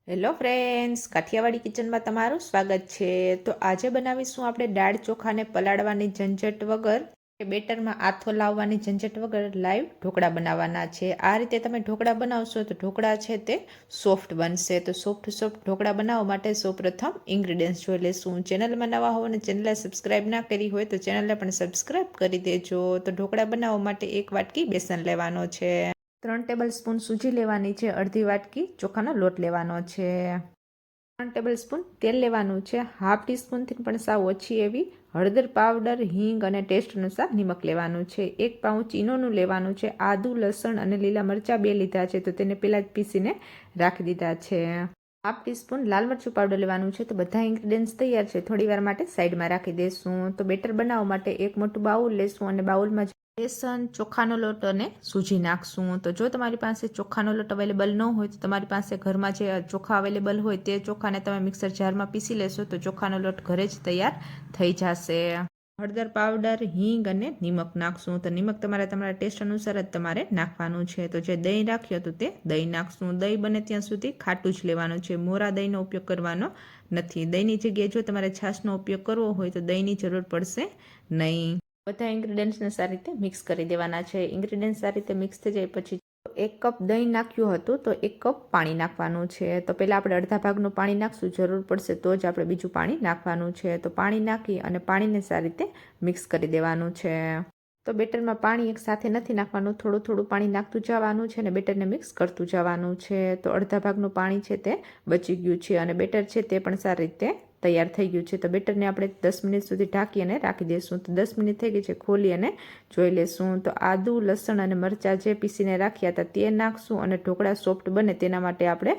Hello friends, Kathiawadi કિચનમાં તમારું સ્વાગત છે. તો આજે બનાવીશું આપણે દાળ ચોખાને પલાળવાની ઝંઝટ વગર કે બેટરમાં આથો લાવવાની ઝંઝટ વગર લાઈવ ઢોકળા બનાવવાના છે. આ રીતે તમે ઢોકળા બનાવશો તો ઢોકળા છે તે સોફ્ટ બનશે. તો સોફ્ટ ઢોકળા બનાવવા માટે સૌપ્રથમ ઇન્ગ્રીડિયન્ટ્સ જોઈ લેશું. ચેનલમાં નવા હો અને ચેનલને સબસ્ક્રાઈબ ના કરી હોય તો ચેનલને પણ સબસ્ક્રાઈબ કરી દેજો. તો ઢોકળા બનાવવા માટે 1 વાટકી બેસન લેવાનો છે, 3 ટેબલ સ્પૂન સૂજી લેવાની છે, અડધી વાટકી ચોખાનો લોટ લેવાનો છે, 3 ટેબલ સ્પૂન તેલ લેવાનું છે, હાફ ટીસ્પૂનથી પણ સાવ ઓછી એવી હળદર પાવડર, હિંગ અને ટેસ્ટ અનુસાર નિમક લેવાનું છે, 1 પાઉચ ઈનોનું લેવાનું છે, આદુ, લસણ અને લીલા મરચાં 2 લીધા છે તો તેને પહેલાં જ પીસીને રાખી દીધા છે, હાફ ટીસ્પૂન લાલ મરચું પાવડર લેવાનું છે. તો બધા ઇન્ગ્રીડિયન્ટ્સ તૈયાર છે, થોડી વાર માટે સાઈડમાં રાખી દઈશું. તો બેટર બનાવવા માટે એક મોટું બાઉલ લેશું અને બાઉલમાં બેસન, ચોખાનો લોટ અને સૂજી નાખશું. તો જો તમારી પાસે ચોખાનો લોટ અવેલેબલ ન હોય તો તમારી પાસે ઘરમાં જે ચોખા અવેલેબલ હોય તે ચોખાને તમે મિક્સર જારમાં પીસી લેશો તો ચોખાનો લોટ ઘરે જ તૈયાર થઈ જશે. હળદર પાવડર, હિંગ અને નિમક નાખશું. તો નિમક તમારા ટેસ્ટ અનુસાર જ તમારે નાખવાનું છે. તો જે દહીં રાખ્યું હતું તે દહીં નાખશું. દહીં બને ત્યાં સુધી ખાટું જ લેવાનું છે, મોરા દહીંનો ઉપયોગ કરવાનો નથી. દહીંની જગ્યાએ જો તમારે છાશનો ઉપયોગ કરવો હોય તો દહીંની જરૂર પડશે નહીં. બધા ઇન્ગ્રીડિયન્ટ્સને સારી રીતે મિક્સ કરી દેવાના છે. ઇન્ગ્રીડિયન્ટ સારી રીતે મિક્સ થઈ જાય પછી 1 કપ દહીં નાખ્યું હતું તો 1 કપ પાણી નાખવાનું છે. તો પહેલાં આપણે અડધા ભાગનું પાણી નાખશું, જરૂર પડશે તો જ આપણે બીજું પાણી નાખવાનું છે. તો પાણી નાખી અને પાણીને સારી રીતે મિક્સ કરી દેવાનું છે. તો બેટરમાં પાણી એક સાથે નથી નાખવાનું, થોડું થોડું પાણી નાખતું જવાનું છે અને બેટરને મિક્સ કરતું જવાનું છે. તો અડધા ભાગનું પાણી છે તે બચી ગયું છે અને બેટર છે તે પણ સારી રીતે તૈયાર થઈ ગયું છે. તો બેટરને આપણે 10 મિનિટ સુધી ઢાંકી અને રાખી દઈશું. તો 10 મિનિટ થઈ ગઈ છે, ખોલી અને જોઈ લેશું. તો આદુ, લસણ અને મરચાં જે પીસીને રાખ્યા હતા તે નાખશું અને ઢોકળા સોફ્ટ બને તેના માટે આપણે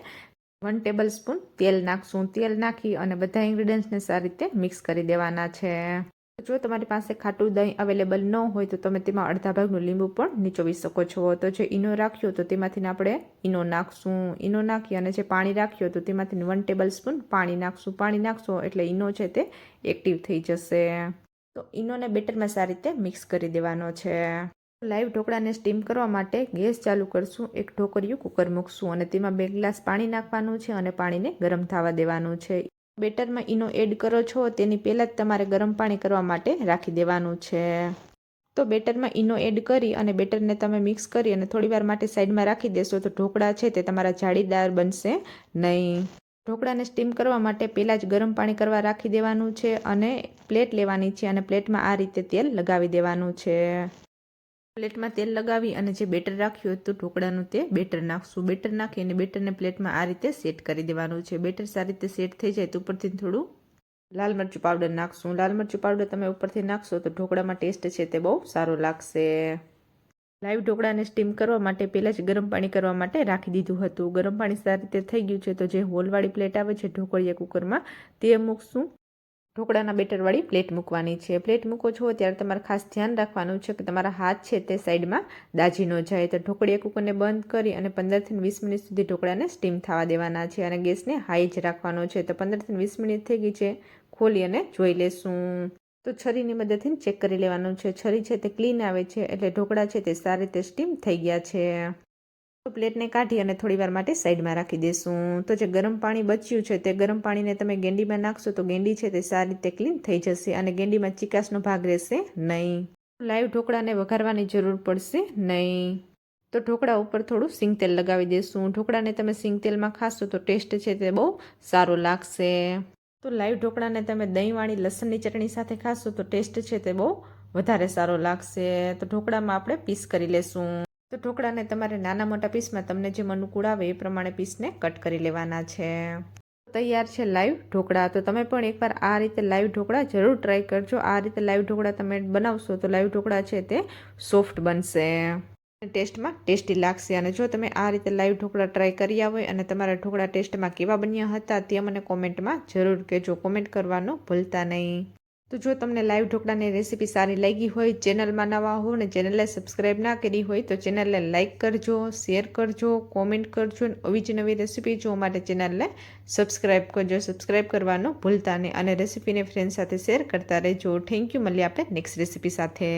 1 ટેબલ સ્પૂન તેલ નાખશું. તેલ નાખી અને બધા ઇન્ગ્રીડિયન્ટ્સને સારી રીતે મિક્સ કરી દેવાના છે. જો તમારી પાસે ખાટું દહીં અવેલેબલ ન હોય તો તમે તેમાં અડધા ભાગનું લીંબુ પણ નીચોવી શકો છો. તો જે ઈનો રાખ્યો તો તેમાંથી આપણે ઈનો નાખશું. ઈનો નાખી અને જે પાણી રાખ્યું તો તેમાંથી 1 ટેબલ સ્પૂન પાણી નાખશું. પાણી નાખશો એટલે ઈનો છે તે એક્ટિવ થઈ જશે. તો ઈનોને બેટરમાં સારી રીતે મિક્સ કરી દેવાનો છે. લાઈવ ઢોકળાને સ્ટીમ કરવા માટે ગેસ ચાલુ કરશું, એક ઢોકળિયું કુકર મૂકશું અને તેમાં 2 ગ્લાસ પાણી નાખવાનું છે અને પાણીને ગરમ થવા દેવાનું છે. બેટરમાં ઈનો એડ કરો છો તેની પહેલાં જ તમારે ગરમ પાણી કરવા માટે રાખી દેવાનું છે. તો બેટરમાં ઈનો એડ કરી અને બેટરને તમે મિક્સ કરી અને થોડીવાર માટે સાઈડમાં રાખી દેશો તો ઢોકળા છે તે તમારા જાળીદાર બનશે નહીં. ઢોકળાને સ્ટીમ કરવા માટે પહેલાં જ ગરમ પાણી કરવા રાખી દેવાનું છે અને પ્લેટ લેવાની છે અને પ્લેટમાં આ રીતે તેલ લગાવી દેવાનું છે. પ્લેટમાં તેલ લગાવી અને જે બેટર રાખ્યું હતું ઢોકળાનું તે બેટર નાખશું. બેટર નાખી અને બેટરને પ્લેટમાં આ રીતે સેટ કરી દેવાનું છે. બેટર સારી રીતે સેટ થઈ જાય તો ઉપરથી થોડું લાલ મરચું પાવડર નાખશું. લાલ મરચું પાવડર તમે ઉપરથી નાખશો તો ઢોકળામાં ટેસ્ટ છે તે બહુ સારો લાગશે. લાઈવ ઢોકળાને સ્ટીમ કરવા માટે પહેલાં જ ગરમ પાણી કરવા માટે રાખી દીધું હતું. ગરમ પાણી સારી રીતે થઈ ગયું છે તો જે હોલવાળી પ્લેટ આવે છે ઢોકળિયા કુકરમાં તે મૂકશું. ઢોકળાના બેટરવાળી પ્લેટ મૂકવાની છે. પ્લેટ મૂકો છો ત્યારે તમારે ખાસ ધ્યાન રાખવાનું છે કે તમારા હાથ છે તે સાઈડમાં દાજી ન જાય. તો ઢોકળિયા કુકરને બંધ કરી અને 15થી 20 મિનિટ સુધી ઢોકળાને સ્ટીમ થવા દેવાના છે અને ગેસને હાઈ જ રાખવાનો છે. તો 15થી 20 મિનિટ થઈ ગઈ છે, ખોલી અને જોઈ લેશું. તો છરીની મદદથી ચેક કરી લેવાનું છે. છરી છે તે ક્લીન આવે છે એટલે ઢોકળા છે તે સારી રીતે સ્ટીમ થઈ ગયા છે. તો પ્લેટને કાઢી અને થોડીવાર માટે સાઈડમાં રાખી દઈશું. તો જે ગરમ પાણી બચ્યું છે તે ગરમ પાણીને તમે ગેંડીમાં નાખશો તો ગેંડી છે તે સારી રીતે ક્લીન થઈ જશે અને ગેંડીમાં ચીકાશનો ભાગ રહેશે નહીં. લાઈવ ઢોકળાને વઘારવાની જરૂર પડશે નહીં. તો ઢોકળા ઉપર થોડું સિંગ તેલ લગાવી દઈશું. ઢોકળાને તમે સિંગ તેલમાં ખાશો તો ટેસ્ટ છે તે બહુ સારો લાગશે. તો લાઈવ ઢોકળાને તમે દહીંવાળી લસણની ચટણી સાથે ખાશો તો ટેસ્ટ છે તે બહુ વધારે સારો લાગશે. તો ઢોકળામાં આપણે પીસ કરી લેશું. તો ઢોકળાને તમારે નાના મોટા પીસમાં તમને જે અનુકૂળ આવે એ પ્રમાણે પીસને કટ કરી લેવાના છે. તૈયાર છે લાઈવ ઢોકળા. તો તમે પણ એકવાર આ રીતે લાઈવ ઢોકળા જરૂર ટ્રાય કરજો. આ રીતે લાઈવ ઢોકળા તમે બનાવશો તો લાઈવ ઢોકળા છે તે સોફ્ટ બનશે, ટેસ્ટમાં ટેસ્ટી લાગશે. અને જો તમે આ રીતે લાઈવ ઢોકળા ટ્રાય કર્યા હોય અને તમારા ઢોકળા ટેસ્ટમાં કેવા બન્યા હતા તે મને કોમેન્ટમાં જરૂર કહેજો. કોમેન્ટ કરવાનું ભૂલતા નહીં. તો જો તમને લાઈવ ઢોકળાની રેસીપી સારી લાગી હોય, ચેનલમાં નવા હો અને ચેનલને સબસ્ક્રાઈબ ના કરી હોય તો ચેનલને લાઇક કરજો, શેર કરજો, કોમેન્ટ કરજો અને આવી જ નવી રેસીપી જોવા માટે ચેનલને સબસ્ક્રાઈબ કરજો. સબસ્ક્રાઈબ કરવાનું ભૂલતા નહીં અને રેસીપીને ફ્રેન્ડ સાથે શેર કરતા રહેજો. Thank you. મળીએ આપણે નેક્સ્ટ રેસીપી સાથે.